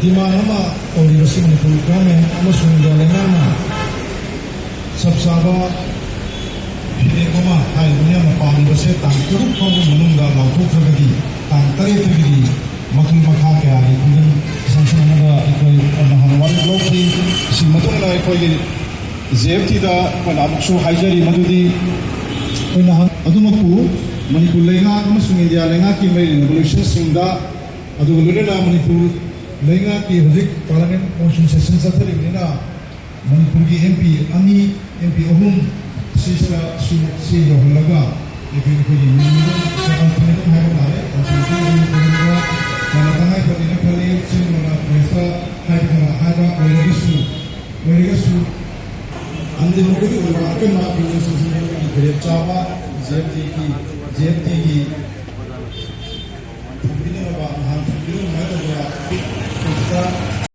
demand ama original Manipur government amasung Telangana sabsaba Hidekoma hai dunia mapani base tang turut kong menungga lautuk tergadi tang tari tergadi makul makha kaya di kuning sansan naga ikoi nahanwari bloki si matung na ikoi ZFT da panamuksu haijari madudi koi nahan adumapu Manipur lenga amasung India lenga ki mai revolution singda adu lulena Manipur lenga ki hodik parliament motion session sathari nina Manipur ki MP ani MP ohum sisa si yohlaga ikin ko yin ni sa alternate hai ba hai alternate ko ko na tanga ko ni khali sin na pesa hai ba oirisu ande mo ko ba ke ma ki so sin ni gre chawa ZFT ki thambine ba han thambine ma da ba